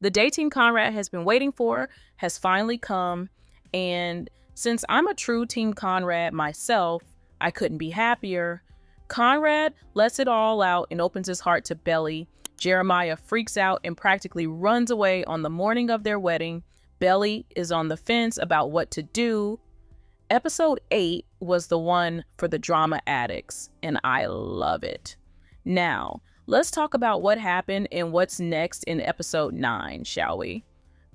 The day Team Conrad has been waiting for has finally come, and since I'm a true Team Conrad myself, I couldn't be happier. Conrad lets it all out and opens his heart to Belly. Jeremiah freaks out and practically runs away on the morning of their wedding. Belly is on the fence about what to do. Episode 8 was the one for the drama addicts, and I love it. Now, let's talk about what happened and what's next in episode 9, shall we?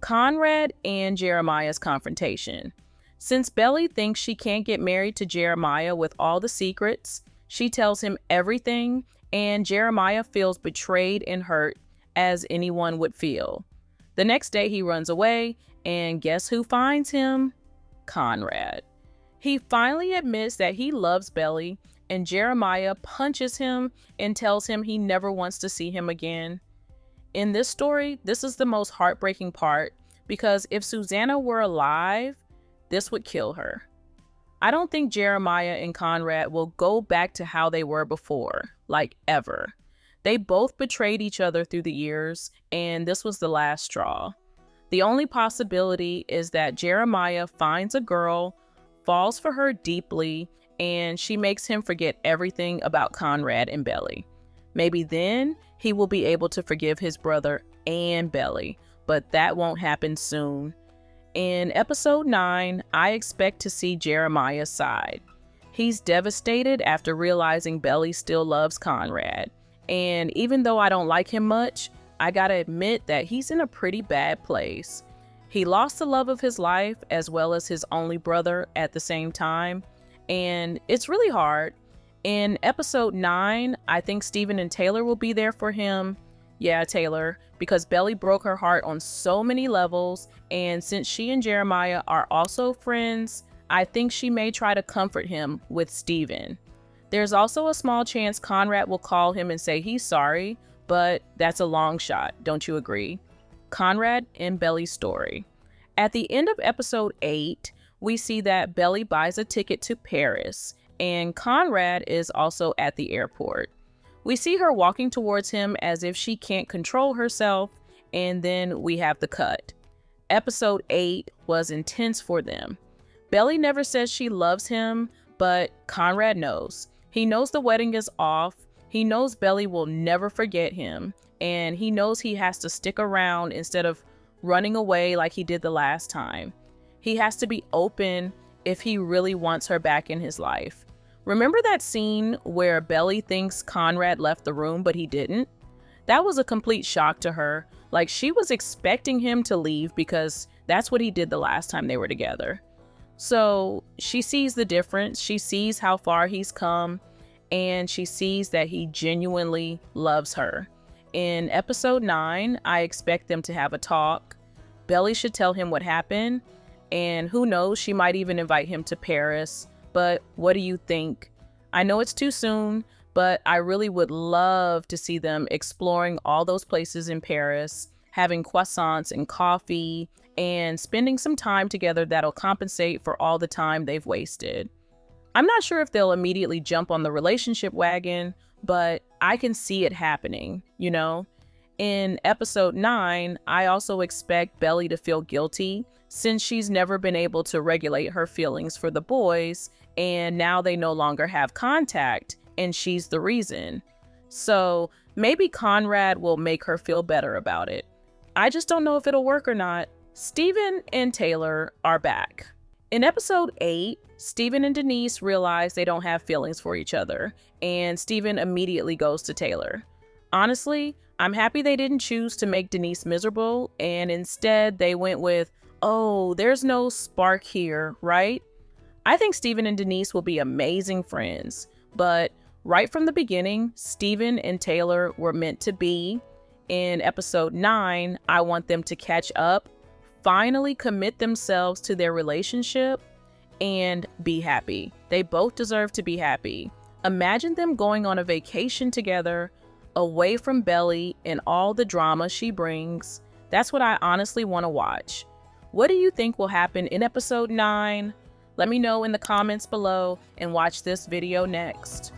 Conrad and Jeremiah's confrontation. Since Belly thinks she can't get married to Jeremiah with all the secrets, she tells him everything, and Jeremiah feels betrayed and hurt, as anyone would feel. The next day he runs away, and guess who finds him? Conrad. He finally admits that he loves Belly, and Jeremiah punches him and tells him he never wants to see him again. In this story, this is the most heartbreaking part, because if Susanna were alive, this would kill her. I don't think Jeremiah and Conrad will go back to how they were before, like ever. They both betrayed each other through the years, and this was the last straw. The only possibility is that Jeremiah finds a girl, falls for her deeply, and she makes him forget everything about Conrad and Belly. Maybe then he will be able to forgive his brother and Belly, but that won't happen soon. In episode 9, I expect to see Jeremiah's side. He's devastated after realizing Belly still loves Conrad, and even though I don't like him much, I gotta admit that he's in a pretty bad place. He lost the love of his life as well as his only brother at the same time, and it's really hard. In episode 9, I think Steven and Taylor will be there for him. Yeah, Taylor, because Belly broke her heart on so many levels, and since she and Jeremiah are also friends, I think she may try to comfort him with Steven. There's also a small chance Conrad will call him and say he's sorry, but that's a long shot, don't you agree? Conrad and Belly's story. At the end of episode 8, we see that Belly buys a ticket to Paris, and Conrad is also at the airport. We see her walking towards him as if she can't control herself, and then we have the cut. Episode 8 was intense for them. Belly never says she loves him, but Conrad knows. He knows the wedding is off, he knows Belly will never forget him, and he knows he has to stick around instead of running away like he did the last time. He has to be open if he really wants her back in his life. Remember that scene where Belly thinks Conrad left the room, but he didn't? That was a complete shock to her. Like, she was expecting him to leave because that's what he did the last time they were together. So she sees the difference. She sees how far he's come, and she sees that he genuinely loves her. In episode 9, I expect them to have a talk. Belly should tell him what happened, and who knows, she might even invite him to Paris. But what do you think? I know it's too soon, but I really would love to see them exploring all those places in Paris, having croissants and coffee, and spending some time together that'll compensate for all the time they've wasted. I'm not sure if they'll immediately jump on the relationship wagon, but I can see it happening, you know? In episode 9, I also expect Belly to feel guilty since she's never been able to regulate her feelings for the boys, and now they no longer have contact, and she's the reason. So maybe Conrad will make her feel better about it. I just don't know if it'll work or not. Steven and Taylor are back. In episode 8, Steven and Denise realize they don't have feelings for each other, and Steven immediately goes to Taylor. Honestly, I'm happy they didn't choose to make Denise miserable, and instead they went with, oh, there's no spark here, right? I think Steven and Denise will be amazing friends, but right from the beginning, Steven and Taylor were meant to be. In episode 9, I want them to catch up, finally commit themselves to their relationship, and be happy. They both deserve to be happy. Imagine them going on a vacation together, away from Belly and all the drama she brings. That's what I honestly want to watch. What do you think will happen in episode 9? Let me know in the comments below and watch this video next.